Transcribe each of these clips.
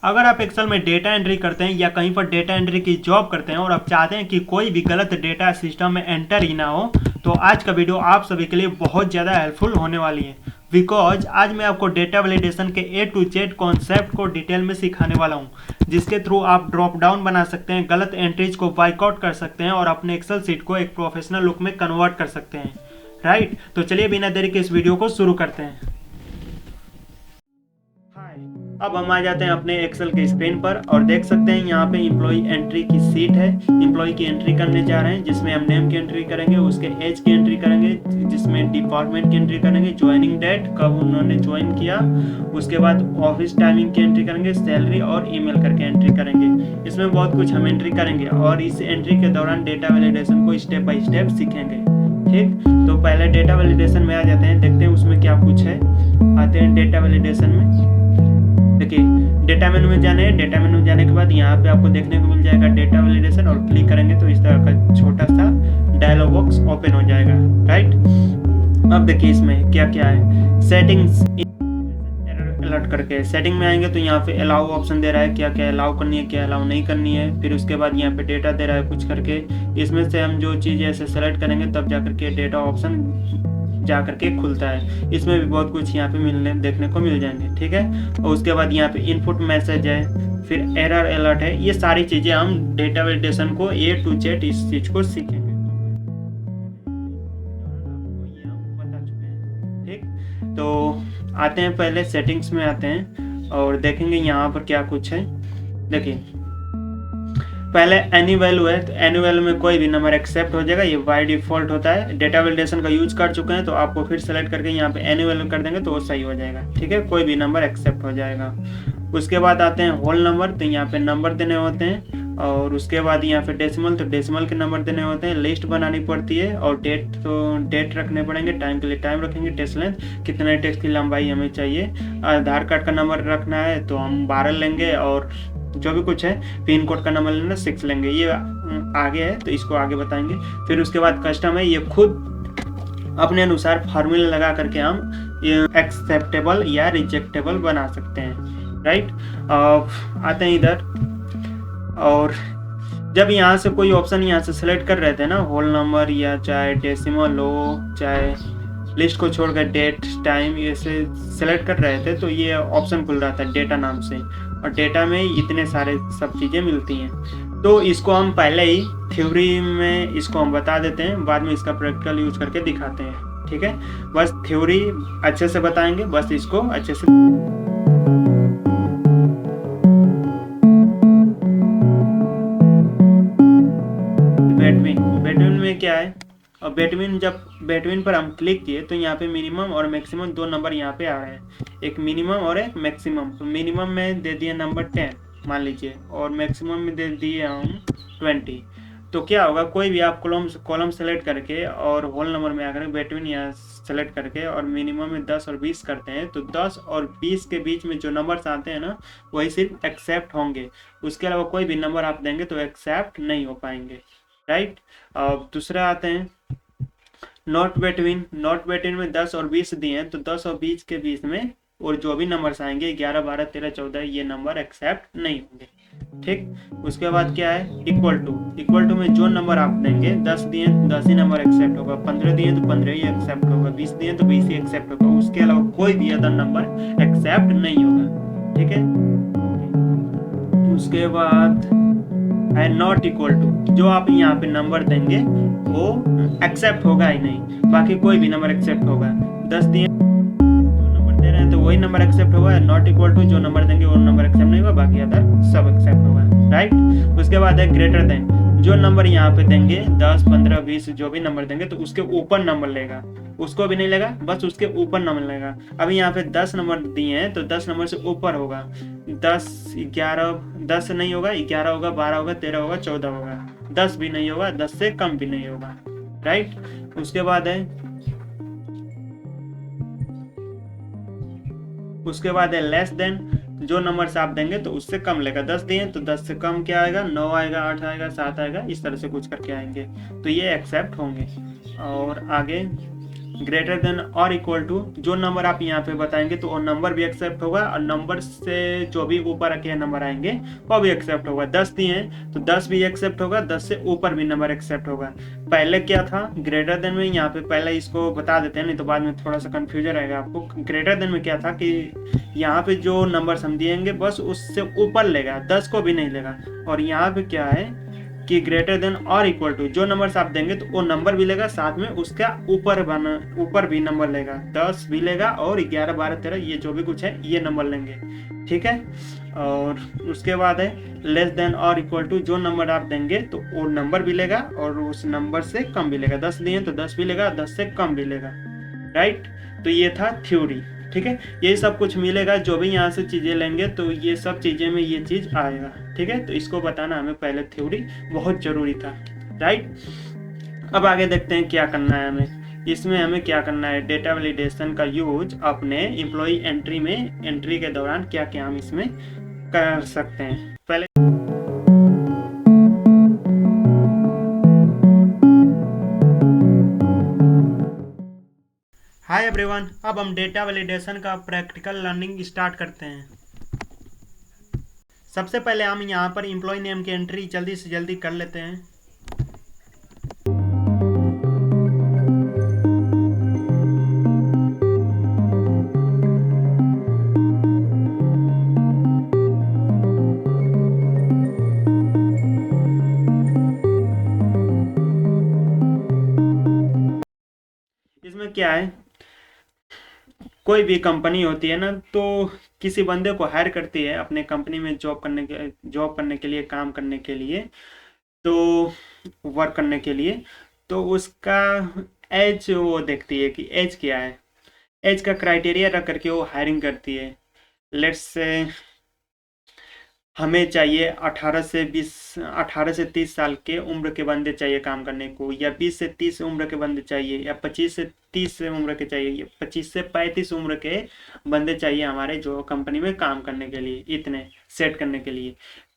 अगर आप एक्सेल में डेटा एंट्री करते हैं या कहीं पर डेटा एंट्री की जॉब करते हैं और आप चाहते हैं कि कोई भी गलत डेटा सिस्टम में एंटर ही ना हो, तो आज का वीडियो आप सभी के लिए बहुत ज़्यादा हेल्पफुल होने वाली है। बिकॉज आज मैं आपको डेटा वैलिडेशन के A to Z कॉन्सेप्ट को डिटेल में सिखाने वाला हूँ, जिसके थ्रू आप ड्रॉप डाउन बना सकते हैं, गलत एंट्रीज को बाइकआउट कर सकते हैं और अपने एक्सेल सीट को एक प्रोफेशनल लुक में कन्वर्ट कर सकते हैं। राइट, तो चलिए बिना देरी के इस वीडियो को शुरू करते हैं। अब हम आ जाते हैं अपने एक्सेल के स्क्रीन पर और देख सकते हैं यहाँ पे इम्प्लॉय एंट्री की सीट है। इम्प्लॉय की एंट्री करने जा रहे हैं, जिसमें हम नेम की एंट्री करेंगे, उसके एज की एंट्री करेंगे, जिसमें डिपार्टमेंट की एंट्री करेंगे, ज्वाइनिंग डेट कब उन्होंने ज्वाइन किया, उसके बाद ऑफिस टाइमिंग की एंट्री करेंगे, सैलरी और ईमेल करके एंट्री करेंगे। इसमें बहुत कुछ हम एंट्री करेंगे और इस एंट्री के दौरान डेटा वैलिडेशन को स्टेप बाय स्टेप सीखेंगे। ठीक, तो पहले डेटा वैलिडेशन में आ जाते हैं, देखते हैं उसमें क्या कुछ है। आते हैं डेटा वैलिडेशन में। देखिए, डेटा मेनू में जाने हैं। डेटा मेनू में जाने के बाद यहाँ पे आपको देखने को मिल जाएगा डेटा वैलिडेशन, और क्लिक करेंगे तो इस तरह का छोटा सा डायलॉग बॉक्स ओपन हो जाएगा। राइट, अब देखिए इसमें क्या क्या है। सेटिंग्स अलर्ट करके सेटिंग में आएंगे तो यहाँ पे अलाउ ऑप्शन दे रहा है, क्या क्या अलाउ करनी है, क्या अलाउ नहीं करनी है। फिर उसके बाद यहाँ पे डेटा दे रहा है कुछ करके, इसमें से हम जो चीज़ ऐसे सेलेक्ट करेंगे तब जाकर के डेटा ऑप्शन जा करके खुलता है। इसमें भी बहुत कुछ यहाँ पे देखने को मिल जाएंगे। ठीक है, और उसके बाद यहाँ पे इनपुट मैसेज है, फिर एरर अलर्ट है। ये सारी चीज़ें हम डेटा वैलिडेशन को A to Z इस चीज़ को सीखेंगे। बता चुके हैं। ठीक, तो आते हैं पहले सेटिंग्स में आते हैं और देखेंगे यहाँ पर क्या कुछ है। देखिए, पहले एनी वैल्यू है, तो एनी वैल्यू में कोई भी नंबर एक्सेप्ट हो जाएगा, ये बाय डिफॉल्ट होता है। डेटा वैलिडेशन का यूज कर चुके हैं तो आपको फिर सेलेक्ट करके यहाँ पे एनी वैल्यू कर देंगे तो वो सही हो जाएगा। ठीक है, कोई भी नंबर एक्सेप्ट हो जाएगा। उसके बाद आते हैं होल नंबर, तो यहाँ पे नंबर देने होते हैं, और उसके बाद यहाँ पे डेसिमल, तो डेसिमल के नंबर देने होते हैं। लिस्ट बनानी पड़ती है, और डेट, तो डेट रखने पड़ेंगे, टाइम के लिए टाइम रखेंगे, टेक्स्ट लेंथ कितने टेक्स्ट की लंबाई हमें चाहिए। आधार कार्ड का नंबर रखना है तो हम 12 लेंगे, और जो भी कुछ है पिन कोड का नंबर लेना 6 लेंगे। ये आगे है तो इसको आगे बताएंगे। फिर उसके बाद कस्टम है, ये खुद अपने अनुसार फार्मूला लगा करके हम एक्सेप्टेबल या रिजेक्टेबल बना सकते हैं। राइट, आते हैं इधर, और जब यहाँ से कोई ऑप्शन यहाँ से सेलेक्ट कर रहे थे ना, होल नंबर या चाहे डेसिमल हो, चाहे लिस्ट को छोड़कर डेट टाइम, ये से सेलेक्ट कर रहे थे तो ये ऑप्शन खुल रहा था डेटा नाम से, और डेटा में इतने सारे सब चीज़ें मिलती हैं। तो इसको हम पहले ही थ्योरी में इसको हम बता देते हैं, बाद में इसका प्रैक्टिकल यूज करके दिखाते हैं। ठीक है, बस थ्योरी अच्छे से बताएंगे, बस इसको अच्छे से। बेटवीन में क्या है, और बेटवीन पर हम क्लिक किए तो यहाँ पे मिनिमम और मैक्सिमम दो नंबर यहाँ पे आ रहे हैं, एक मिनिमम और एक मैक्सिमम। तो मिनिमम में दे दिए नंबर 10 मान लीजिए, और मैक्सिमम में दे दिए हम 20। तो क्या होगा, कोई भी आप कॉलम सेलेक्ट करके और होल नंबर में आकर बेटवीन यहाँ सेलेक्ट करके और मिनिमम में 10 और 20 करते हैं, तो 10 और 20 के बीच में जो नंबर्स आते हैं ना, वही सिर्फ एक्सेप्ट होंगे। उसके अलावा कोई भी नंबर आप देंगे तो एक्सेप्ट नहीं हो पाएंगे। राइट, अब दूसरा आते हैं नॉट बिटवीन में 10 और 20 दिए हैं, तो 10 और 20 के बीच में और जो भी नंबर्स आएंगे 11, 12, 13, 14, ये नंबर एक्सेप्ट नहीं होंगे। ठीक, उसके बाद क्या है, इक्वल टू में जो नंबर आप देंगे, 10 दिए तो 10 ही नंबर एक्सेप्ट होगा, 15 दिए तो 15 ही एक्सेप्ट होगा, 20 दिए तो 20 ही एक्सेप्ट होगा। उसके अलावा कोई भी अदर नंबर एक्सेप्ट नहीं होगा। ठीक है, उसके बाद है नॉट इक्वल टू, जो आप यहाँ पे नंबर देंगे वो एक्सेप्ट होगा ही नहीं, बाकी कोई भी नंबर एक्सेप्ट होगा। 10 दिए जो नंबर दे रहे हैं तो वही नंबर एक्सेप्ट होगा। नॉट इक्वल टू, जो नंबर देंगे वो नंबर एक्सेप्ट नहीं होगा, बाकी अदर सब एक्सेप्ट होगा। राइट, उसके बाद है ग्रेटर देन, जो नंबर यहाँ पे देंगे 10, 15, 20 जो भी नंबर देंगे तो उसके ऊपर नंबर लेगा, उसको भी नहीं लेगा, बस उसके ऊपर नंबर लेगा। अभी यहाँ पे 10 नंबर दिए हैं तो 10 नंबर से ऊपर होगा, 10, 11, 10 नहीं होगा, 11 होगा, 12 होगा, 13 होगा, 14 होगा, 10 भी नहीं होगा, 10 से कम भी नहीं होगा। राइट, उसके बाद है लेस देन, जो नंबर आप देंगे तो उससे कम लेगा। 10 दिए तो 10 से कम क्या आएगा, 9 आएगा, 8 आएगा, 7 आएगा, इस तरह से कुछ करके आएंगे तो ये एक्सेप्ट होंगे। और आगे ग्रेटर देन और इक्वल टू जो नंबर आप यहाँ पे बताएंगे तो वो नंबर भी एक्सेप्ट होगा, और नंबर से जो भी ऊपर के नंबर आएंगे वो भी एक्सेप्ट होगा। 10 दिए हैं तो 10 भी एक्सेप्ट होगा, 10 से ऊपर भी नंबर एक्सेप्ट होगा। पहले क्या था ग्रेटर देन में, यहाँ पे पहले इसको बता देते हैं नहीं तो बाद में थोड़ा सा कंफ्यूजन रहेगा आपको। ग्रेटर देन में क्या था कि यहाँ पे जो नंबर हम दिएंगे बस उससे ऊपर लेगा, 10 को भी नहीं लेगा। और यहाँ पे क्या है कि ग्रेटर देन और इक्वल टू जो नंबर आप देंगे तो वो नंबर भी लेगा, साथ में उसका ऊपर भी नंबर लेगा, 10 भी लेगा और 11 12 13 ये जो भी कुछ है ये नंबर लेंगे, ठीक है। और उसके बाद है लेस देन और इक्वल टू जो नंबर आप देंगे तो वो नंबर भी लेगा और उस नंबर से कम भी लेगा। 10 दिए तो 10 भी लेगा, 10 से कम भी लेगा, राइट। तो ये था थ्योरी, ठीक है। ये सब कुछ मिलेगा, जो भी यहाँ से चीज़ें लेंगे तो ये सब चीज़ें में ये चीज़ आएगा, ठीक है। तो इसको बताना हमें पहले थ्योरी बहुत ज़रूरी था, राइट। अब आगे देखते हैं क्या करना है हमें। इसमें हमें क्या करना है, डेटा वैलिडेशन का यूज अपने एम्प्लॉय एंट्री के दौरान क्या क्या हम इसमें कर सकते हैं। पहले हाय एवरीवन, अब हम डेटा वैलिडेशन का प्रैक्टिकल लर्निंग स्टार्ट करते हैं। सबसे पहले हम यहाँ पर एम्प्लॉय नेम की एंट्री जल्दी से जल्दी कर लेते हैं। इसमें क्या है, कोई भी कंपनी होती है ना तो किसी बंदे को हायर करती है अपने कंपनी में जॉब करने के लिए, काम करने के लिए, तो वर्क करने के लिए। तो उसका एज वो देखती है कि एज क्या है, एज का क्राइटेरिया रख करके वो हायरिंग करती है। लेट्स से हमें चाहिए 18 से 30 साल के उम्र के बंदे चाहिए काम करने को, या 20 से 30 उम्र के बंदे चाहिए, या 25 से 30 उम्र के चाहिए, या 25 से 35 उम्र के बंदे चाहिए हमारे जो कंपनी में काम करने के लिए, इतने सेट करने के लिए।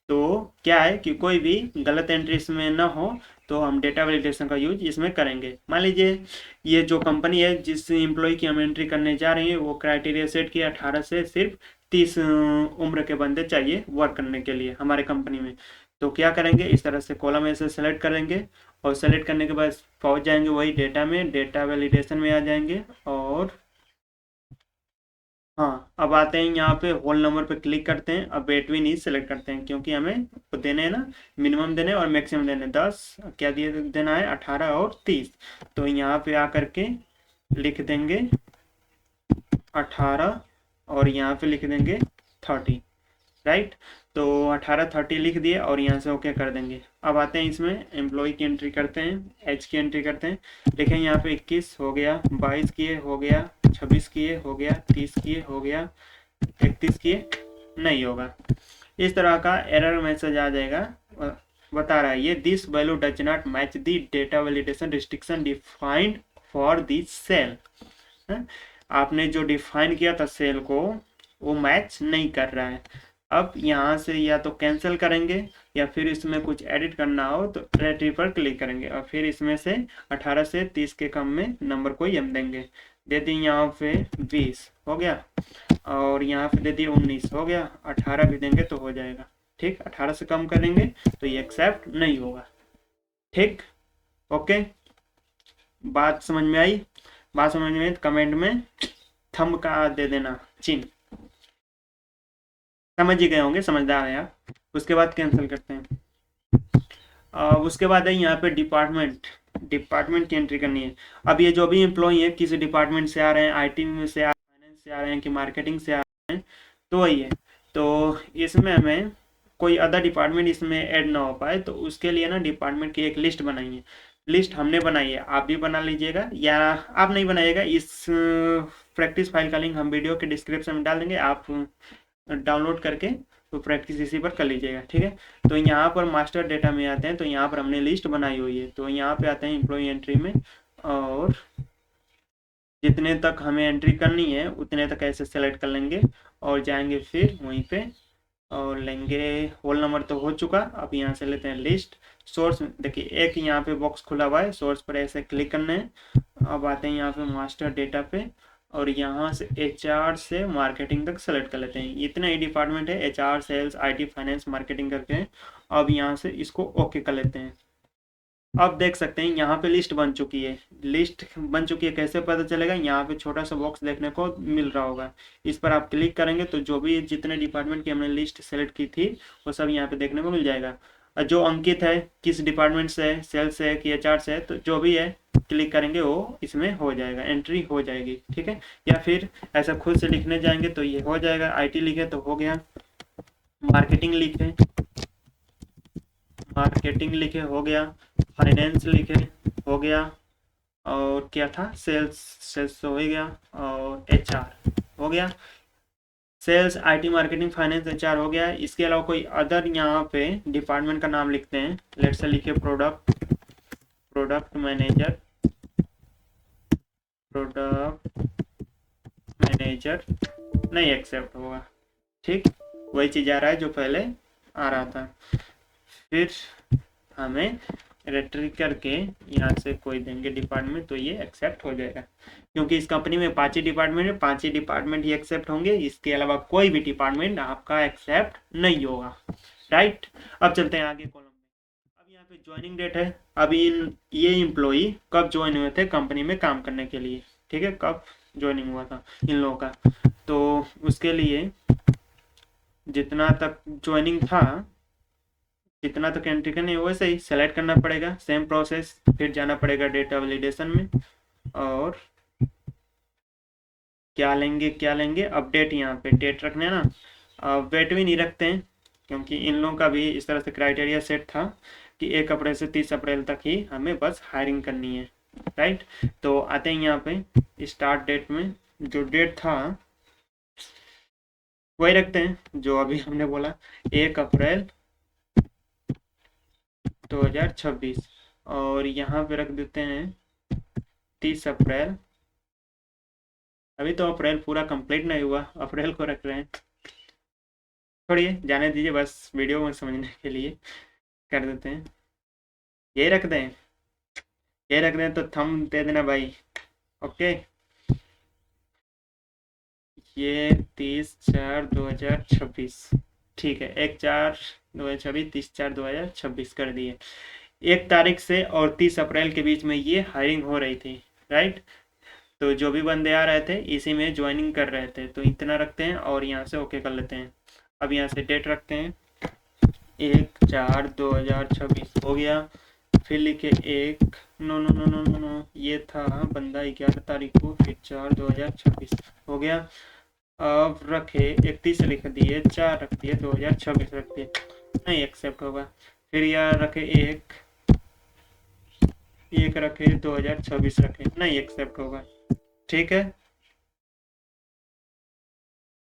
तो क्या है कि कोई भी गलत एंट्री इसमें ना हो, तो हम डेटा वैलिडेशन का यूज इसमें करेंगे। मान लीजिए ये जो कंपनी है जिस एम्प्लॉय की हम एंट्री करने जा रहे हैं वो क्राइटेरिया सेट किया 18 से सिर्फ 30 उम्र के बंदे चाहिए वर्क करने के लिए हमारे कंपनी में। तो क्या करेंगे, इस तरह से कॉलम ऐसे सेलेक्ट करेंगे और सेलेक्ट करने के बाद पहुंच जाएंगे वही डेटा में, डेटा वैलिडेशन में आ जाएंगे। और हाँ, अब आते हैं यहाँ पे होल नंबर पे क्लिक करते हैं। अब बेटवीन ही सेलेक्ट करते हैं क्योंकि हमें तो देने हैं ना, मिनिमम देने और मैक्सिमम देने। 10 क्या दिए देना है, 18 और 30। तो यहाँ पे आकर के लिख देंगे 18 और यहाँ पे लिख देंगे 30, राइट। तो 18 30 लिख दिए और यहाँ से ओके कर देंगे। अब आते हैं इसमें एम्प्लॉय की एंट्री करते हैं, एच की एंट्री करते हैं। देखें यहाँ पे 21 हो गया, 22 किए हो गया, 26 किए हो गया, 30 किए हो गया, 31 किए नहीं होगा। इस तरह का एरर मैसेज आ जाएगा, बता रहा है ये this value does not match the data validation restriction defined for this cell. आपने जो डिफाइन किया था सेल को वो मैच नहीं कर रहा है। अब यहाँ से या तो कैंसिल करेंगे या फिर इसमें कुछ एडिट करना हो तो रेट्री पर क्लिक करेंगे और फिर इसमें से 18 से 30 के कम में नंबर को हम देंगे। दे दी यहाँ पे 20 हो गया और यहाँ पे दे दिए 19 हो गया, 18 भी देंगे तो हो जाएगा, ठीक। 18 से कम करेंगे तो ये एक्सेप्ट नहीं होगा, ठीक। ओके, बात समझ में आई? बात समझ में तो कमेंट में थंब का दे देना चिन्ह। समझ ही गए होंगे, समझदार है आप। उसके बाद कैंसिल करते हैं। उसके बाद है यहाँ पे डिपार्टमेंट की एंट्री करनी है। अब ये जो भी एम्प्लॉई है किसी डिपार्टमेंट से आ रहे हैं, आईटी में से आ रहे हैं, फाइनेंस से आ रहे हैं कि मार्केटिंग से आ रहे हैं, तो वही है। तो इसमें हमें कोई अदर डिपार्टमेंट इसमें ऐड ना हो पाए तो उसके लिए ना डिपार्टमेंट की एक लिस्ट बनाइए। लिस्ट हमने बनाई है, आप भी बना लीजिएगा, या आप नहीं बनाइएगा, इस प्रैक्टिस फाइल का लिंक हम वीडियो के डिस्क्रिप्शन में डाल देंगे, आप डाउनलोड करके तो प्रैक्टिस इसी पर कर लीजिएगा, ठीक है। तो यहाँ पर मास्टर डेटा में आते हैं, तो यहाँ पर हमने लिस्ट बनाई हुई है। तो यहाँ पे आते हैं एम्प्लॉय एंट्री में और जितने तक हमें एंट्री करनी है उतने तक ऐसे सेलेक्ट कर लेंगे और जाएंगे फिर वहीं पे और लेंगे होल नंबर तो हो चुका। अब यहाँ से लेते हैं लिस्ट सोर्स। देखिए एक यहाँ पे बॉक्स खुला हुआ है, सोर्स पर ऐसे क्लिक करना है। अब आते हैं यहाँ पे मास्टर डेटा पे और यहाँ से एचआर से मार्केटिंग तक सेलेक्ट कर लेते हैं। इतना ही डिपार्टमेंट है, HR, sales, IT, finance, marketing करके। अब यहाँ से इसको ओके कर लेते हैं। अब देख सकते हैं यहाँ पे लिस्ट बन चुकी है। लिस्ट बन चुकी है, कैसे पता चलेगा? यहाँ पे छोटा सा बॉक्स देखने को मिल रहा होगा, इस पर आप क्लिक करेंगे तो जो भी जितने डिपार्टमेंट की हमने लिस्ट सेलेक्ट की थी वो सब यहाँ पे देखने को मिल जाएगा। और जो अंकित है किस डिपार्टमेंट से है, सेल्स से है कि एचआर से है, तो जो भी है क्लिक करेंगे वो इसमें हो जाएगा, एंट्री हो जाएगी। ठीक है, या फिर ऐसा खुद से लिखने जाएंगे तो ये हो जाएगा। आईटी लिखे तो हो गया, मार्केटिंग लिखे, मार्केटिंग लिखे हो गया, फाइनेंस लिखे हो गया, और क्या था, सेल्स, सेल्स तो हो ही गया, और एचआर हो गया। Sales, IT, marketing, finance, HR हो गया। इसके अलावा कोई अदर यहाँ पे डिपार्टमेंट का नाम लिखते हैं। लेट से लिखे product, product manager, product manager, नहीं एक्सेप्ट होगा। ठीक, वही चीज़ आ रहा है जो पहले आ रहा था। फिर हमें रेटरी करके यहाँ से कोई देंगे डिपार्टमेंट तो ये एक्सेप्ट हो जाएगा, क्योंकि इस कंपनी में 5 ही डिपार्टमेंट है, 5 ही डिपार्टमेंट ही एक्सेप्ट होंगे। इसके अलावा कोई भी डिपार्टमेंट आपका एक्सेप्ट नहीं होगा। राइट, अब चलते हैं आगे कॉलम में। अब यहाँ पे ज्वाइनिंग डेट है। अभी ये एम्प्लॉई कब ज्वाइन हुए थे कंपनी में काम करने के लिए। ठीक है, कब ज्वाइनिंग हुआ था इन लोगों का, तो उसके लिए जितना तक ज्वाइनिंग था जितना तक एंट्री करनी है वैसे ही सेलेक्ट करना पड़ेगा, सेम प्रोसेस। फिर जाना पड़ेगा डेटा वैलिडेशन में, और क्या लेंगे अपडेट। यहाँ पे डेट रखना है ना, वेट भी नहीं रखते हैं, क्योंकि इन लोगों का भी इस तरह से क्राइटेरिया सेट था कि 1 अप्रैल से 30 अप्रैल तक ही हमें बस हायरिंग करनी है। राइट, तो आते हैं यहाँ पे स्टार्ट डेट में। जो डेट था वही रखते हैं जो अभी हमने बोला, 1 अप्रैल 2026, और यहाँ पे रख देते हैं 30 अप्रैल। अभी तो अप्रैल पूरा कंप्लीट नहीं हुआ, अप्रैल को रख रहे हैं। छोड़िए, जाने दीजिए, बस वीडियो में समझने के लिए कर देते हैं। ये रख दें, ये रख दें तो थंब दे देना भाई। ओके, ये 30/4/2026, ठीक है। 1/4/2026, 30/4/2026 कर दिए। 1 तारीख से और 30 अप्रैल के बीच में ये हायरिंग हो रही थी। राइट, तो जो भी बंदे आ रहे थे इसी में ज्वाइनिंग कर रहे थे, तो इतना रखते हैं और यहाँ से ओके कर लेते हैं। अब यहाँ से डेट रखते हैं 1/4/2026 हो गया। फिर लिखे 1, no no no no no no, ये था बंदा 11 तारीख को, फिर 4/2026 हो गया। अब रखे 31 लिख दिए, 4 रख दिए, 2026 रख दिए, नहीं एक्सेप्ट होगा। फिर यहाँ रखे 1 रखे, 2026 रखे, नहीं एक्सेप्ट होगा। ठीक है,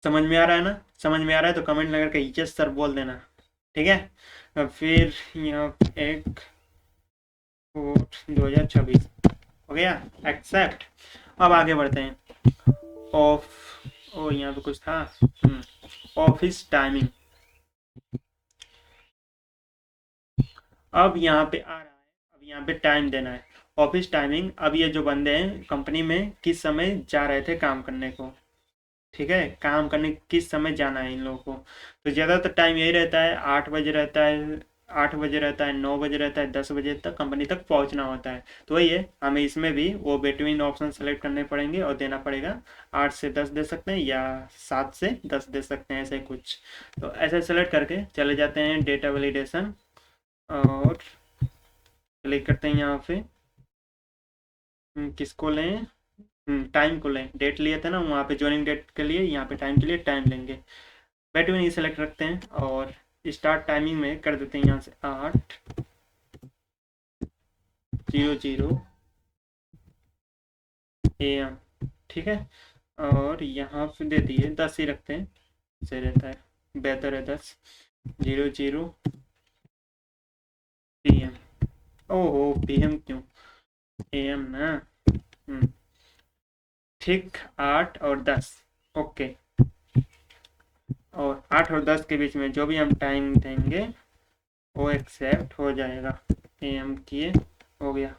समझ में आ रहा है ना? समझ में आ रहा है तो कमेंट लगा के यस सर बोल देना। ठीक है, अब फिर यहाँ 1/4/2026 हो गया, एक्सेप्ट। अब आगे बढ़ते हैं। ऑफ ओ यहाँ पे कुछ था, ऑफिस टाइमिंग। अब यहाँ पे आ रहा है, अब यहाँ पे टाइम देना है, ऑफिस टाइमिंग। अब ये जो बंदे हैं कंपनी में किस समय जा रहे थे काम करने को, ठीक है, काम करने किस समय जाना है इन लोगों को। तो ज़्यादातर टाइम यही रहता है, 8 बजे रहता है, 8 बजे रहता है, 9 बजे रहता है, 10 बजे तक कंपनी तक पहुंचना होता है। तो वही है, हमें इसमें भी वो बिटवीन ऑप्शन सेलेक्ट करने पड़ेंगे और देना पड़ेगा। 8 से 10 दे सकते हैं या 7 से 10 दे सकते हैं, ऐसे कुछ। तो ऐसे सेलेक्ट करके चले जाते हैं डेटा वैलिडेशन और क्लिक करते हैं यहाँ पे। किसको लें, टाइम को लें। डेट लिए थे ना वहाँ पे, ज्वाइनिंग डेट के लिए, यहाँ पे टाइम के लिए टाइम लेंगे। बिटवीन ये सेलेक्ट रखते हैं और स्टार्ट टाइमिंग में कर देते हैं यहाँ से 8:00 AM। ठीक है, और यहाँ पे दे दिए 10 ही रखते हैं, सही रहता है, बेहतर है 10:00 PM। ओहो, PM क्यों, AM ना। ठीक, 8 और 10, ओके। और 8 और 10 के बीच में जो भी हम टाइम देंगे वो एक्सेप्ट हो जाएगा। AM किए, हो गया।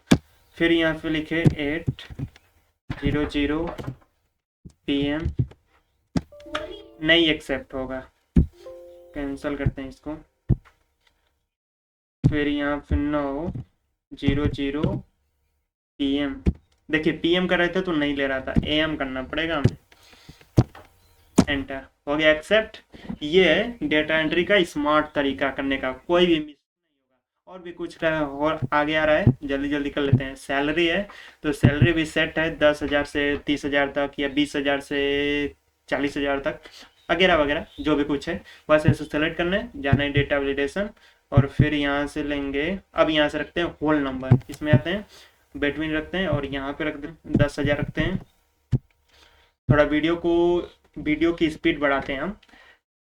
फिर यहाँ पे लिखे 8:00 PM, नहीं एक्सेप्ट होगा, कैंसिल करते हैं इसको। फिर यहाँ पे 9:00 PM, देखिए PM कर रहे थे तो नहीं ले रहा था, AM करना पड़ेगा हमें। एंटर, हो गया एक्सेप्ट। ये है डेटा एंट्री का स्मार्ट तरीका करने का, कोई भी मिस नहीं होगा। और भी कुछ और आगे आ रहा है, जल्दी जल्दी कर लेते हैं। सैलरी है तो सैलरी भी सेट है 10,000 से 30,000 तक, या 20,000 से 40,000 तक, वगैरह वगैरह जो भी कुछ है। बस ऐसे सेलेक्ट करना है, जाना है डेटा वैलिडेशन, और फिर यहाँ से लेंगे, अब यहाँ से रखते हैं होल नंबर, इसमें आते हैं बिटवीन रखते हैं, और यहाँ पे रखते हैं 10,000 रखते हैं। थोड़ा वीडियो की स्पीड बढ़ाते हैं हम,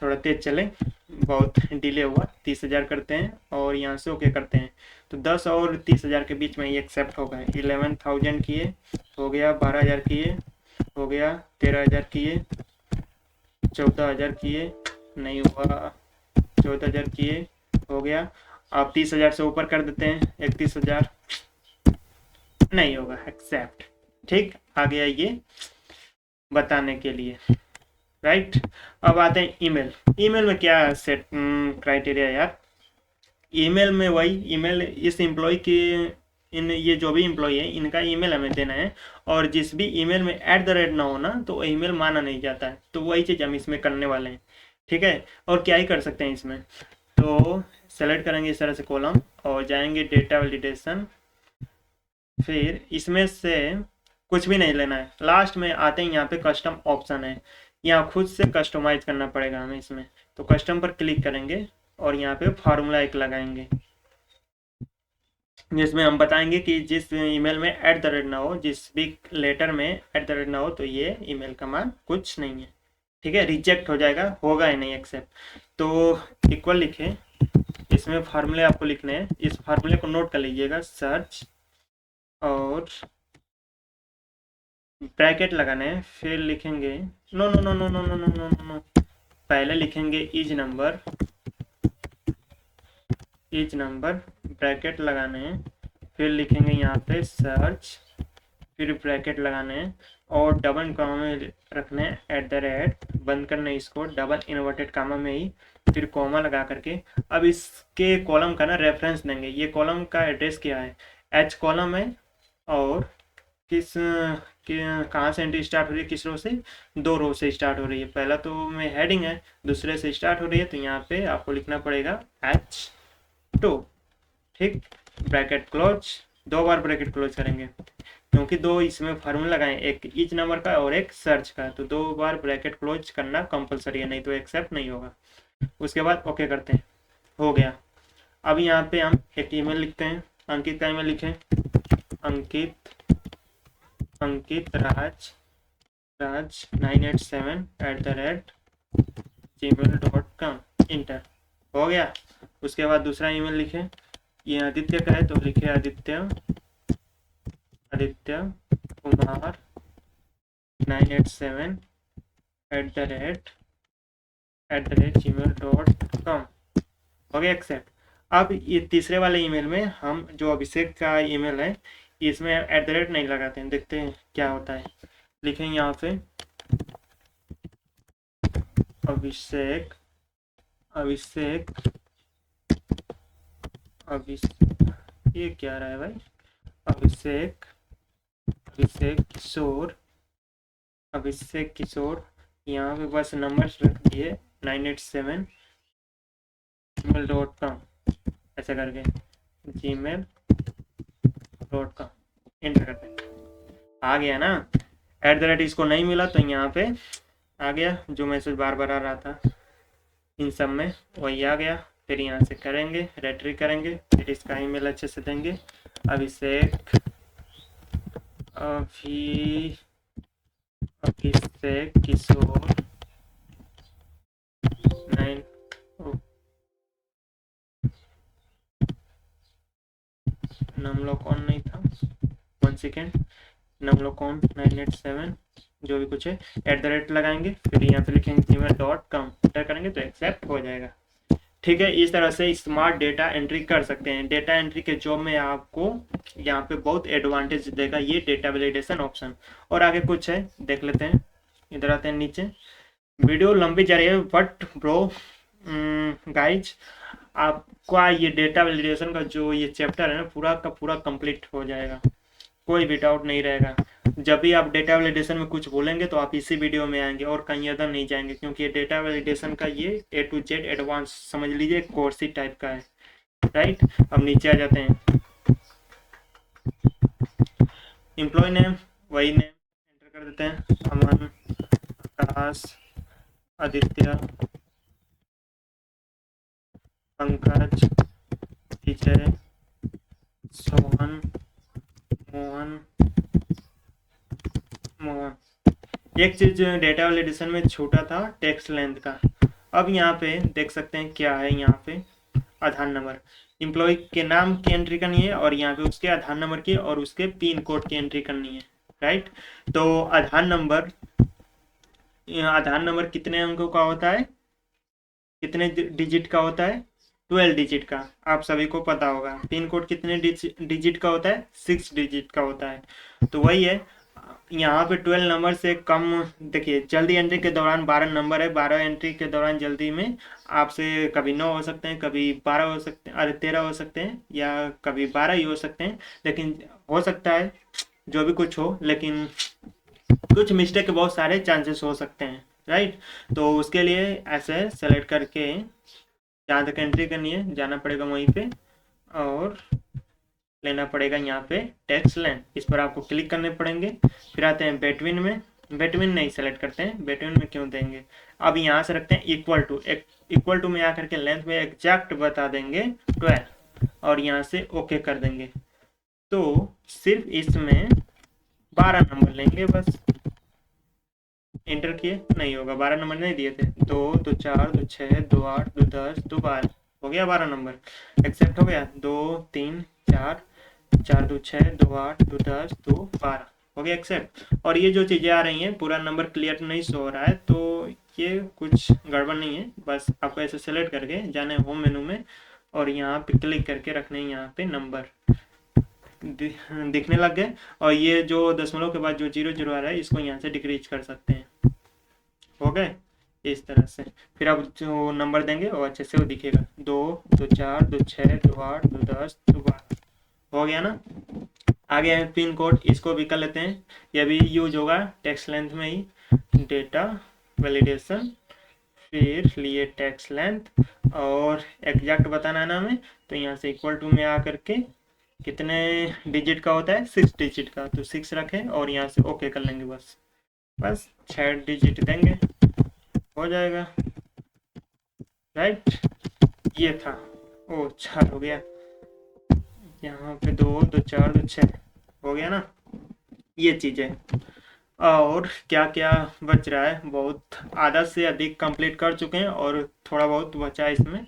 थोड़ा तेज चले, बहुत डिले हुआ। 30,000 करते हैं और यहाँ से ओके करते हैं। तो 10 और 30,000 के बीच में ये एक्सेप्ट होगा। 11,000 किए, हो गया। 12,000 किए, हो गया। 13,000 किए, 14,000 किए, नहीं हुआ। 14,000 किए, हो गया। अब 30,000 से ऊपर कर देते हैं, 31,000, नहीं होगा, एक्सेप्ट। ठीक, आ गया ये बताने के लिए, राइट। अब आते हैं ईमेल। ईमेल में क्या सेट क्राइटेरिया यार, ईमेल में वही ईमेल इस एम्प्लॉय के, इन ये जो भी एम्प्लॉय है इनका ईमेल हमें देना है, और जिस भी ईमेल में @ ना हो ना तो ईमेल माना नहीं जाता है। तो वही चीज़ हम इसमें करने वाले हैं, ठीक है। और क्या ही कर सकते हैं इसमें, तो सेलेक्ट करेंगे इस तरह से कॉलम, और जाएंगे डेटा वैलिडेशन। फिर इसमें से कुछ भी नहीं लेना है। लास्ट में आते हैं, यहाँ पे कस्टम ऑप्शन है, यहाँ खुद से कस्टमाइज करना पड़ेगा हमें इसमें। तो कस्टम पर क्लिक करेंगे और यहाँ पे फार्मूला एक लगाएंगे, जिसमें हम बताएंगे कि जिस ईमेल में @ ना हो, जिस भी लेटर में @ ना हो, तो ये ईमेल का मान कुछ नहीं है, ठीक है। रिजेक्ट हो जाएगा, होगा ही नहीं एक्सेप्ट। तो इक्वल लिखे, इसमें फार्मूले आपको लिखने हैं, इस फार्मूले को नोट कर लीजिएगा। सर्च और ब्रैकेट लगाना है, फिर लिखेंगे no no no no no no no no no no, पहले लिखेंगे is number, is number, bracket लगाने हैं, फिर लिखेंगे यहाँ पे सर्च, फिर ब्रैकेट लगाने हैं, और डबल कामा में रखने हैं @ बंद करने इसको डबल इन्वर्टेड कामा में ही, फिर कॉमा लगा करके। अब इसके कॉलम का ना रेफरेंस देंगे, ये कॉलम का एड्रेस क्या है, H कॉलम है, और किस कहाँ से एंट्री स्टार्ट हो रही है, किस रो से, 2 रो से स्टार्ट हो रही है। पहला तो में हेडिंग है, दूसरे से स्टार्ट हो रही है, तो यहाँ पे आपको लिखना पड़ेगा H2, ठीक। ब्रैकेट क्लोज, 2 बार ब्रैकेट क्लोज करेंगे, क्योंकि 2 इसमें फार्मूला लगाएं, एक ईच नंबर का और एक सर्च का, तो 2 बार ब्रैकेट क्लोज करना कंपलसरी है, नहीं तो एक्सेप्ट नहीं होगा। उसके बाद ओके करते हैं, हो गया। अब यहाँ पे हम एक ईमेल लिखते हैं, अंकित का ईमेल लिखें, अंकित राज 987@gmail.com, इंटर, हो गया। उसके बाद दूसरा ईमेल लिखें, ये आदित्य का है तो लिखे आदित्य कुमार 987@gmail.com, हो गया एक्सेप्ट। अब ये तीसरे वाले ईमेल में हम जो अभिषेक का ईमेल है, इसमें @ नहीं लगाते हैं, देखते हैं क्या होता है। लिखेंगे यहाँ पे अभिषेक ये क्या रहा है भाई, अभिषेक किशोर, यहाँ पे बस नंबर रख दिए 987@gmail.com, ऐसा करके gmail.com, एंटर करते हैं। आ गया ना, @ इसको नहीं मिला तो यहाँ पे आ गया, जो मैसेज बार बार आ रहा था इन सब में वही आ गया। फिर यहाँ से करेंगे, रेट्री करेंगे, फिर इसका ईमेल अच्छे से देंगे, अभिषेक किशोर 9, नमलोकॉन नहीं था, 1 सेकेंड, नमलोकॉन 987 जो भी कुछ है @ लगाएंगे, फिर यहाँ पे लिखेंगे gmail.com, एंटर करेंगे तो एक्सेप्ट हो जाएगा। ठीक है, इस तरह से स्मार्ट डेटा एंट्री कर सकते हैं। डेटा एंट्री के जॉब में आपको यहाँ पे बहुत एडवांटेज देगा ये डेटा वैलिडेशन ऑप्शन। और आगे कुछ है देख लेते हैं, इधर आते हैं नीचे। वीडियो लंबी जा रही है बट ब्रो गाइज, आपका ये डेटा वैलिडेशन का जो ये चैप्टर है ना पूरा का पूरा कंप्लीट हो जाएगा, कोई भी डाउट नहीं रहेगा। जब भी आप डेटा वैलिडेशन में कुछ बोलेंगे तो आप इसी वीडियो में आएंगे और कहीं अदर नहीं जाएंगे, क्योंकि ये डेटा वैलिडेशन का ये A to Z एडवांस समझ लीजिए कोर्स ही टाइप का है। राइट, अब नीचे आ जाते हैं। एम्प्लॉय नेम वही नेम एंटर कर देते हैं, अमन, आकाश, आदित्य, पंकज, विजय, सोहन, मोहन। एक चीज डेटा वैलिडेशन में छूटा था टेक्स्ट लेंथ का। अब यहाँ पे देख सकते हैं क्या है, यहाँ पे आधार नंबर, एम्प्लॉय के नाम की एंट्री करनी है और यहाँ पे उसके आधार नंबर की और उसके पिन कोड की एंट्री करनी है। राइट, तो आधार नंबर कितने अंकों का होता है, कितने डिजिट का होता है, 12 डिजिट का, आप सभी को पता होगा। पिन कोड कितने डिजिट का होता है, 6 डिजिट का होता है। तो वही है, यहाँ पे 12 नंबर से कम, देखिए जल्दी एंट्री के दौरान 12 नंबर है, 12 एंट्री के दौरान जल्दी में आपसे कभी 9 हो सकते हैं, कभी 12 हो सकते हैं, अरे 13 हो सकते हैं, या कभी 12 ही हो सकते हैं। लेकिन हो सकता है जो भी कुछ हो, लेकिन कुछ मिस्टेक के बहुत सारे चांसेस हो सकते हैं। राइट, तो उसके लिए ऐसे सेलेक्ट करके जहाँ तक एंट्री करनी है जाना पड़ेगा वहीं पे, और लेना पड़ेगा यहाँ पे टेक्स्ट लेंथ, इस पर आपको क्लिक करने पड़ेंगे। फिर आते हैं बेटवीन में, बेटवीन नहीं सेलेक्ट करते हैं, बेटवीन में क्यों देंगे, अब यहाँ से रखते हैं इक्वल टू में आकर के लेंथ में एग्जैक्ट बता देंगे 12 और यहाँ से ओके कर देंगे। तो सिर्फ इसमें 12 नंबर लेंगे बस, एंटर किए नहीं होगा, 12 नंबर नहीं दिए थे, 2 2 4 2 6 2 8 2 10 2 12 हो गया 12 नंबर, एक्सेप्ट हो गया। 2 3 4 4 2 6 2 8 2 10 2 12 हो गया एक्सेप्ट। और ये जो चीज़ें आ रही हैं पूरा नंबर क्लियर नहीं शो हो रहा है, तो ये कुछ गड़बड़ नहीं है, बस आपको ऐसे सेलेक्ट करके जाना है होम मेनू में और यहाँ पे क्लिक करके रखने हैं यहाँ पे नंबर दिखने लग गए। और ये जो दशमलव के बाद जो 0 0 आ रहा है इसको यहाँ से डिक्रीज कर सकते हैं। हो गए इस तरह से, फिर आप जो नंबर देंगे वो अच्छे से वो दिखेगा, 2 2 4 2 6 2 8 2 10 2 12 हो गया ना। आगे है पिन कोड, इसको भी कर लेते हैं, यह भी यूज होगा टेक्स्ट लेंथ में ही, डेटा वैलिडेशन, फिर लिए टेक्स्ट लेंथ और एग्जैक्ट बताना है ना हमें, तो यहाँ से इक्वल टू में आकर के कितने डिजिट का होता है, 6 डिजिट का, तो 6 रखें और यहाँ से ओके कर लेंगे बस 6 डिजिट देंगे हो जाएगा। राइट, ये था, ओ 4 हो गया, यहाँ पे 2 2 4 2 6 हो गया ना, ये चीज़ें। और क्या क्या बच रहा है, बहुत आधा से अधिक कंप्लीट कर चुके हैं और थोड़ा बहुत बचा है, इसमें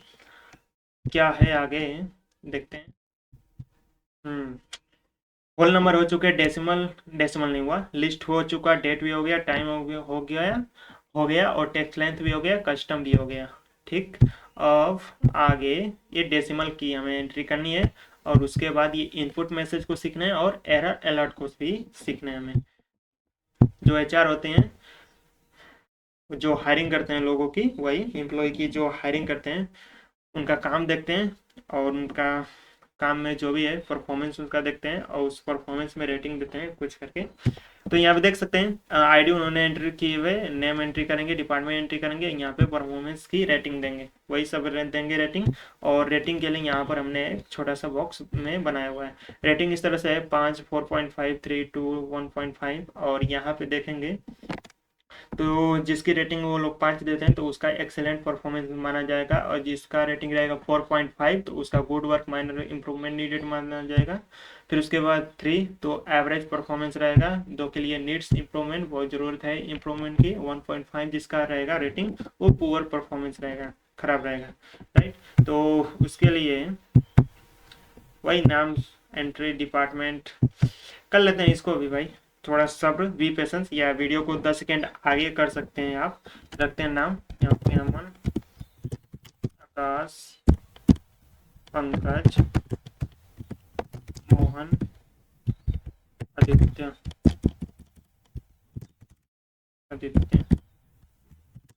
क्या है आगे देखते हैं। होल नंबर हो चुके, डेसिमल नहीं हुआ, लिस्ट हो चुका, डेट भी हो गया, टाइम हो गया और टेक्स्ट लेंथ भी हो गया, कस्टम भी हो गया। ठीक, अब आगे ये डेसिमल की हमें एंट्री करनी है और उसके बाद ये इनपुट मैसेज को सीखना है और एरर अलर्ट को भी सीखना है हमें। जो HR होते हैं, जो हायरिंग करते हैं लोगों की, वही एम्प्लॉय की जो हायरिंग करते हैं उनका काम देखते हैं और उनका काम में जो भी है परफॉर्मेंस उसका देखते हैं और उस परफॉर्मेंस में रेटिंग देते हैं कुछ करके। तो यहाँ पे देख सकते हैं आईडी उन्होंने एंट्री किए हुए, नेम एंट्री करेंगे, डिपार्टमेंट एंट्री करेंगे, यहाँ पे परफॉर्मेंस की रेटिंग देंगे, वही सब देंगे रेटिंग। और रेटिंग के लिए यहाँ पर हमने एक छोटा सा बॉक्स में बनाया हुआ है, रेटिंग इस तरह से है 5 4.5 3 2 1.5। और यहाँ पे देखेंगे तो जिसकी रेटिंग वो लोग 5 देते हैं तो उसका एक्सेलेंट परफॉर्मेंस माना जाएगा, और जिसका रेटिंग रहेगा 4.5 तो उसका good work minor improvement needed माना जाएगा। फिर उसके बाद 3 तो एवरेज परफॉर्मेंस रहेगा, 2 के लिए नीड्स इंप्रूवमेंट, बहुत ज़रूरत है इंप्रूवमेंट की। 1.5 जिसका रहेगा रेटिंग वो पुअर परफॉर्मेंस रहेगा, खराब रहेगा। राइट, तो उसके लिए वही नाम एंट्री डिपार्टमेंट कर लेते हैं इसको भी भाई, थोड़ा सब्र, बी पेशेंस, या वीडियो को 10 सेकेंड आगे कर सकते हैं आप। रखते हैं नाम यहाँ पे अमन, आकाश, पंकज, मोहन, आदित्य, आदित्य,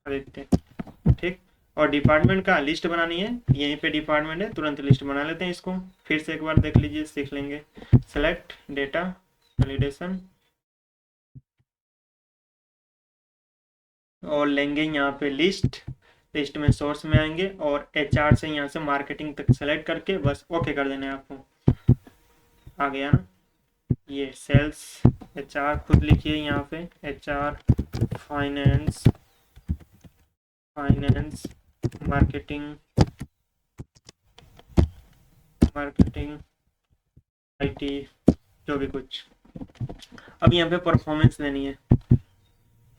आदित्य। ठीक। और डिपार्टमेंट का लिस्ट बनानी है, यहीं पे डिपार्टमेंट है, तुरंत लिस्ट बना लेते हैं इसको। फिर से एक बार देख लीजिए, सीख लेंगे। सेलेक्ट डेटा वैलिडेशन, और लेंगे यहाँ पे लिस्ट। लिस्ट में सोर्स में आएंगे और HR से यहाँ से मार्केटिंग तक सेलेक्ट करके बस ओके कर देना है आपको। आ गया ना, ये सेल्स, HR खुद लिखिए यहाँ पे, HR, finance, finance, marketing, marketing, IT, जो भी कुछ। अब यहाँ पे परफॉर्मेंस देनी है,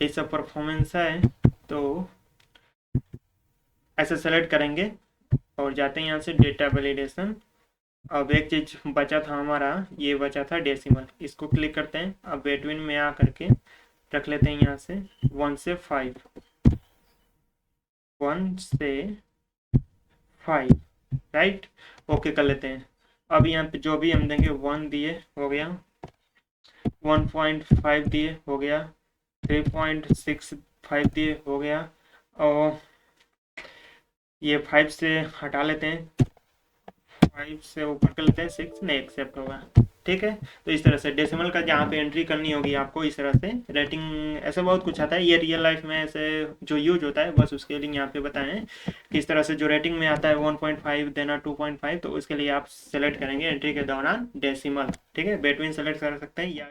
ये सब परफॉर्मेंस है, तो ऐसे सेलेक्ट करेंगे और जाते हैं यहाँ से डेटा वैलिडेशन। अब एक चीज बचा था हमारा, ये बचा था डेसिमल, इसको क्लिक करते हैं। अब बिटवीन में आ करके रख लेते हैं यहाँ से 1 से 5, 1 से 5, राइट। ओके कर लेते हैं। अब यहाँ पे जो भी हम देंगे 1 दिए हो गया, 1.5 दिए हो गया, 3.65 दिए हो गया, और ये 5 से हटा लेते हैं, 5 से ऊपर कर लेते हैं 6, नहीं एक्सेप्ट होगा। ठीक है, तो इस तरह से डेसिमल का जहाँ पे एंट्री करनी होगी आपको, इस तरह से रेटिंग, ऐसा बहुत कुछ आता है, ये रियल लाइफ में ऐसे जो यूज होता है, बस उसके लिए यहाँ पे बताएं कि इस तरह से जो रेटिंग में आता है 1.5 देना, 2.5, तो उसके लिए आप सेलेक्ट करेंगे एंट्री के दौरान डेसिमल। ठीक है, बिटवीन सेलेक्ट कर सकते हैं, या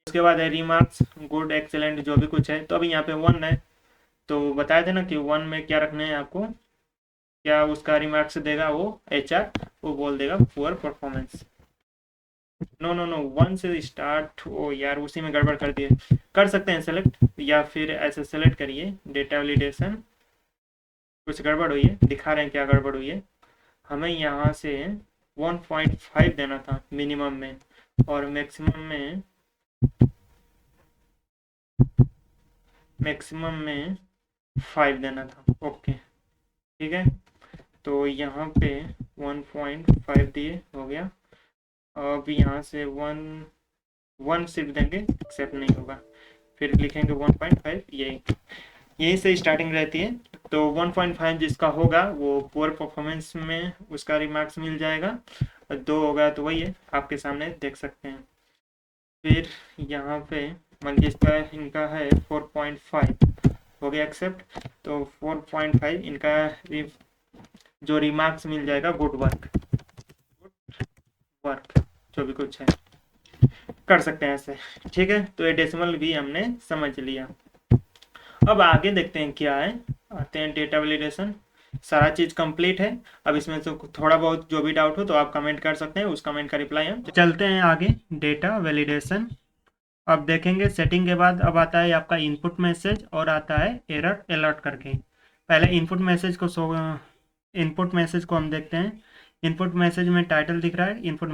उसके बाद है रिमार्क्स, गुड, एक्सेलेंट, जो भी कुछ है। तो अभी यहाँ पे 1 है, तो बताया थे ना कि 1 में क्या रखना है आपको, क्या उसका रिमार्क्स देगा वो HR, वो बोल देगा poor performance. No no no, 1 से स्टार्ट, ओ यार उसी में गड़बड़ कर दिए। कर सकते हैं सेलेक्ट, या फिर ऐसे सेलेक्ट करिए डेटा वैलिडेशन। कुछ गड़बड़ हुई है, दिखा रहे हैं क्या गड़बड़ हुई है। हमें यहाँ से 1.5 देना था मिनिमम में, और मैक्सिमम में 5 देना था। ओके, ठीक है, तो यहाँ पे 1.5 दिए हो गया। अब यहाँ से 1 सिर्फ देंगे, एक्सेप्ट नहीं होगा, फिर लिखेंगे 1.5, यही से स्टार्टिंग रहती है। तो 1.5 जिसका होगा वो पुअर परफॉर्मेंस में उसका रिमार्क्स मिल जाएगा, और 2 होगा तो वही है, आपके सामने देख सकते हैं। फिर यहाँ पे मान लीजिए इसका इनका है 4.5, हो गया एक्सेप्ट, तो 4.5 इनका जो रिमार्क्स मिल जाएगा, गुड वर्क, गुड वर्क, जो भी कुछ है कर सकते हैं ऐसे। ठीक है, तो ये डेसिमल भी हमने समझ लिया। अब आगे देखते हैं क्या है, आते हैं डेटा वैलिडेशन। सारा चीज कंप्लीट है। अब इसमें से थोड़ा बहुत जो भी डाउट हो तो आप कमेंट कर सकते हैं, उस कमेंट का रिप्लाई हम चलते हैं आगे। डेटा वैलिडेशन अब देखेंगे। सेटिंग के बाद अब आता है आपका इनपुट मैसेज, और आता है एरर अलर्ट करके। पहले इनपुट मैसेज को हम देखते हैं। इनपुट मैसेज में टाइटल दिख रहा है, इनपुट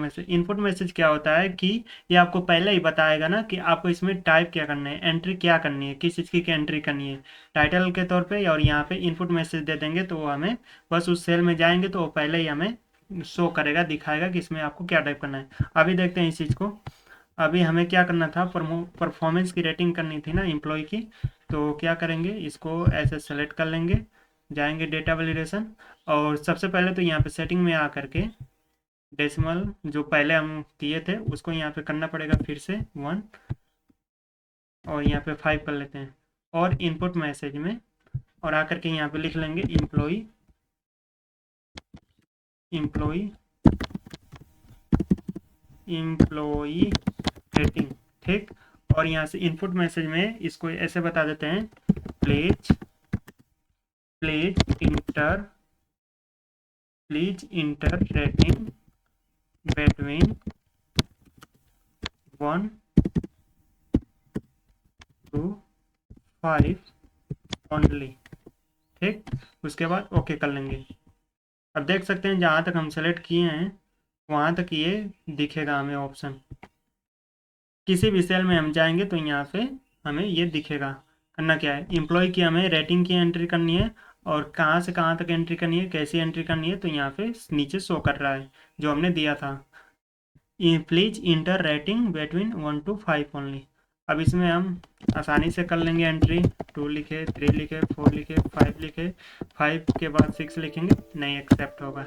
मैसेज क्या होता है कि ये आपको पहले ही बताएगा ना कि आपको इसमें टाइप क्या करना है, एंट्री क्या करनी है, किस चीज़ की एंट्री करनी है टाइटल के तौर पे, और यहाँ पे इनपुट मैसेज दे देंगे तो वो हमें बस उस सेल में जाएंगे तो वो पहले ही हमें शो करेगा, दिखाएगा कि इसमें आपको क्या टाइप करना है। अभी देखते हैं इस चीज़ को। अभी हमें क्या करना था, परफॉर्मेंस की रेटिंग करनी थी ना एम्प्लॉय की, तो क्या करेंगे, इसको ऐसे सेलेक्ट कर लेंगे, जाएंगे डेटा वैलिडेशन, और सबसे पहले तो यहाँ पे सेटिंग में आ करके डेसिमल जो पहले हम किए थे उसको यहाँ पे करना पड़ेगा, फिर से 1 और यहाँ पे 5 कर लेते हैं, और इनपुट मैसेज में और आकर के यहाँ पे लिख लेंगे इम्प्लॉई रेटिंग। ठीक, और यहाँ से इनपुट मैसेज में इसको ऐसे बता देते हैं, please inter rating between 1 to 5 only. ठीक, उसके बाद ओके कर लेंगे। अब देख सकते हैं जहाँ तक हम सेलेक्ट किए हैं वहाँ तक ये दिखेगा हमें ऑप्शन। किसी भी सेल में हम जाएंगे तो यहाँ पे हमें ये दिखेगा। करना क्या है, एम्प्लॉय की हमें रेटिंग की एंट्री करनी है और कहाँ से कहाँ तक एंट्री करनी है, कैसी एंट्री करनी है, तो यहाँ पे नीचे शो कर रहा है जो हमने दिया था, please inter rating between 1 to 5 only. अब इसमें हम आसानी से कर लेंगे एंट्री। 2 लिखे, 3 लिखे, 4 लिखे, 5 लिखे, 5 के बाद 6 लिखेंगे, नहीं एक्सेप्ट होगा।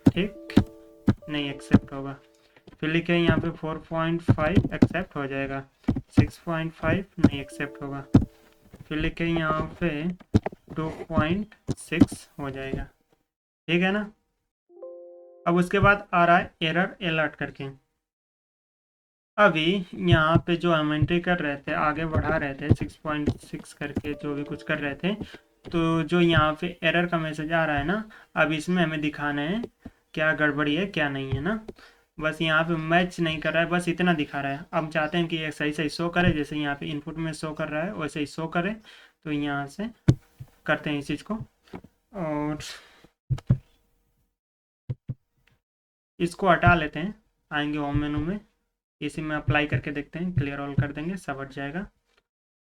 ठीक, नहीं एक्सेप्ट होगा। फिर लिखे यहाँ पे 4.5 एक्सेप्ट हो जाएगा, 6.5 नहीं एक्सेप्ट होगा। फिर लिखे यहाँ पे 2.6 हो जाएगा। ठीक है ना। अब उसके बाद आ रहा है एरर अलर्ट करके। अभी यहाँ पे जो हम एंट्री कर रहे थे, आगे बढ़ा रहे थे 6.6 करके, जो भी कुछ कर रहे थे, तो जो यहाँ पे एरर का मैसेज आ रहा है ना, अब इसमें हमें दिखाना है क्या गड़बड़ी है क्या नहीं है ना। बस यहाँ पे मैच नहीं कर रहा है, बस इतना दिखा रहा है। अब चाहते हैं कि ये सही सही शो करे, जैसे यहाँ पे इनपुट में शो कर रहा है वैसे ही शो करे। तो यहाँ से करते हैं इस चीज़ को और इसको हटा लेते हैं। आएंगे होम मेनू में, इसी में अप्लाई करके देखते हैं, क्लियर ऑल कर देंगे, सब हट जाएगा।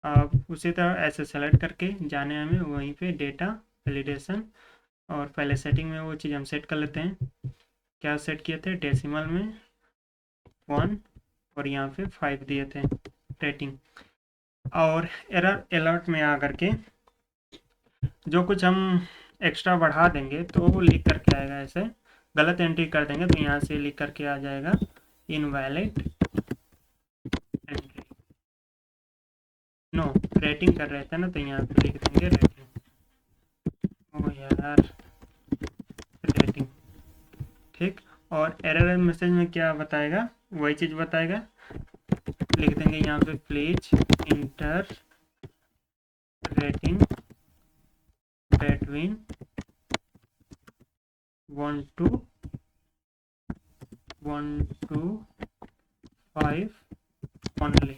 अब उसी तरह ऐसे सेलेक्ट करके जाने हमें वहीं पे डेटा वैलिडेशन, और पहले सेटिंग में वो चीज़ हम सेट कर लेते हैं। क्या सेट किए थे, डेसिमल में 1 और यहाँ पे 5 दिए थे रेटिंग। और एरर अलर्ट में आ करके जो कुछ हम एक्स्ट्रा बढ़ा देंगे तो वो लिख करके आएगा। ऐसे गलत एंट्री कर देंगे तो यहाँ से लिख करके आ जाएगा इनवैलिड एंट्री, नो रेटिंग कर रहे थे ना, तो यहाँ पे लिख देंगे रेटिंग। ओ यार, रेटिंग। ठीक, और एरर मैसेज में क्या बताएगा, वही चीज़ बताएगा। लिख देंगे यहाँ पे please inter rating between 1 to 5 only.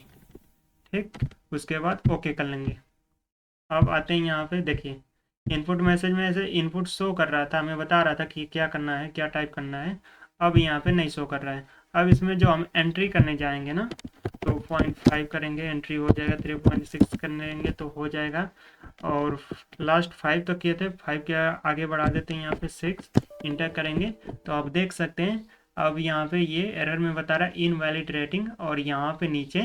ठीक, उसके बाद ओके कर लेंगे। अब आते हैं यहाँ पे, देखिए इनपुट मैसेज में ऐसे इनपुट शो कर रहा था, हमें बता रहा था कि क्या करना है, क्या टाइप करना है। अब यहाँ पे नहीं शो कर रहा है। अब इसमें जो हम एंट्री करने जाएंगे ना, तो 0.5 करेंगे, एंट्री हो जाएगा। 3.6 करेंगे तो हो जाएगा। और लास्ट 5 तो किए थे, 5 के आगे बढ़ा देते हैं, यहाँ पे 6 इंटर करेंगे तो आप देख सकते हैं अब यहाँ पे ये एरर में बता रहा है इनवैलिड रेटिंग, और यहाँ पे नीचे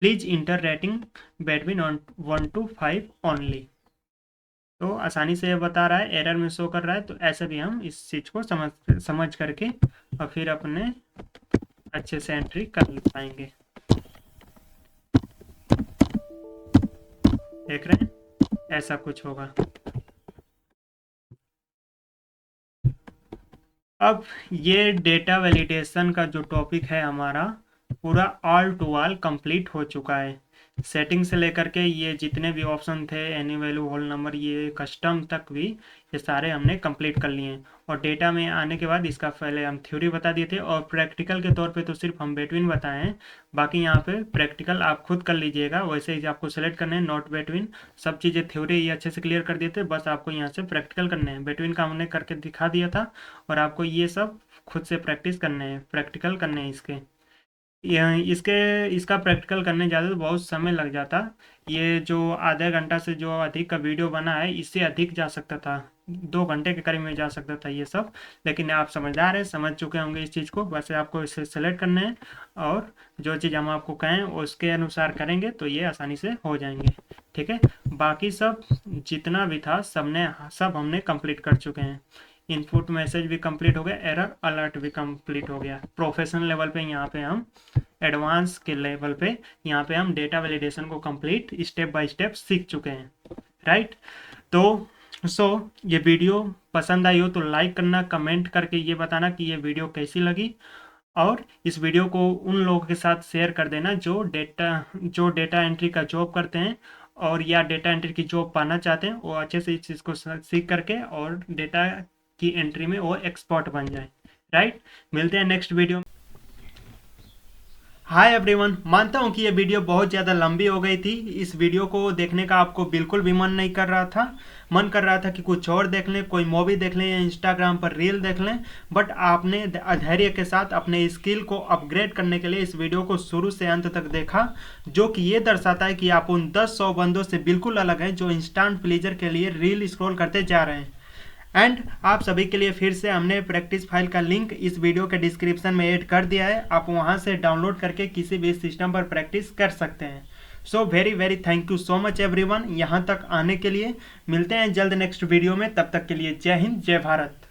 please inter rating between 1 to 5 only. तो आसानी से ये बता रहा है, एरर में शो कर रहा है। तो ऐसे भी हम इस चीज़ को समझ करके और फिर अपने अच्छे से एंट्री कर पाएंगे। देख रहे हैं, ऐसा कुछ होगा। अब ये डेटा वैलिडेशन का जो टॉपिक है हमारा पूरा ऑल टू ऑल कंप्लीट हो चुका है। सेटिंग से लेकर के ये जितने भी ऑप्शन थे, एनी वैल्यू, होल नंबर, ये कस्टम तक भी, ये सारे हमने कंप्लीट कर लिए हैं। और डेटा में आने के बाद इसका पहले हम थ्योरी बता दिए थे, और प्रैक्टिकल के तौर पे तो सिर्फ हम बिटवीन बताए हैं। बाकी यहाँ पे प्रैक्टिकल आप खुद कर लीजिएगा, वैसे ही आपको सेलेक्ट करने हैं नॉट बिटवीन। सब चीज़ें थ्योरी ये अच्छे से क्लियर कर दिए थे, बस आपको यहाँ से प्रैक्टिकल करने हैं। बिटवीन का हमने करके दिखा दिया था, और आपको ये सब खुद से प्रैक्टिस करने हैं, प्रैक्टिकल करने हैं इसके। इसका प्रैक्टिकल करने ज़्यादा तो बहुत समय लग जाता। ये जो आधा घंटा से जो अधिक का वीडियो बना है, इससे अधिक जा सकता था, 2 घंटे के करीब में जा सकता था ये सब। लेकिन आप समझदार हैं, समझ चुके होंगे इस चीज़ को। बस आपको इसे सेलेक्ट करना है, और जो चीज़ हम आपको कहें उसके अनुसार करेंगे तो ये आसानी से हो जाएंगे। ठीक है, बाकी सब जितना भी था सब हमने कंप्लीट कर चुके हैं। इनपुट मैसेज भी कंप्लीट हो गया, एरर अलर्ट भी कंप्लीट हो गया। प्रोफेशनल लेवल पे यहाँ पे हम, एडवांस के लेवल पे यहाँ पे हम डेटा वैलिडेशन को कंप्लीट स्टेप बाय स्टेप सीख चुके हैं। राइट, तो ये वीडियो पसंद आई हो तो लाइक करना, कमेंट करके ये बताना कि ये वीडियो कैसी लगी, और इस वीडियो को उन लोगों के साथ शेयर कर देना जो डेटा एंट्री का जॉब करते हैं, और या डेटा एंट्री की जॉब पाना चाहते हैं। वो अच्छे से इस चीज़ को सीख करके और डेटा की एंट्री में वो एक्सपर्ट बन जाए। राइट, मिलते हैं नेक्स्ट वीडियो। हाय एवरीवन, मानता हूँ कि ये वीडियो बहुत ज़्यादा लंबी हो गई थी। इस वीडियो को देखने का आपको बिल्कुल भी मन नहीं कर रहा था। मन कर रहा था कि कुछ और देख लें, कोई मूवी देख लें या इंस्टाग्राम पर रील देख लें। बट आपने धैर्य के साथ अपने स्किल को अपग्रेड करने के लिए इस वीडियो को शुरू से अंत तक देखा, जो कि ये दर्शाता है कि आप उन 10-100 बंदों से बिल्कुल अलग हैं जो इंस्टेंट प्लेजर के लिए रील स्क्रॉल करते जा रहे हैं। एंड आप सभी के लिए फिर से हमने प्रैक्टिस फाइल का लिंक इस वीडियो के डिस्क्रिप्शन में ऐड कर दिया है। आप वहां से डाउनलोड करके किसी भी सिस्टम पर प्रैक्टिस कर सकते हैं। So very thank you so much everyone यहाँ तक आने के लिए। मिलते हैं जल्द नेक्स्ट वीडियो में, तब तक के लिए जय हिंद जय भारत।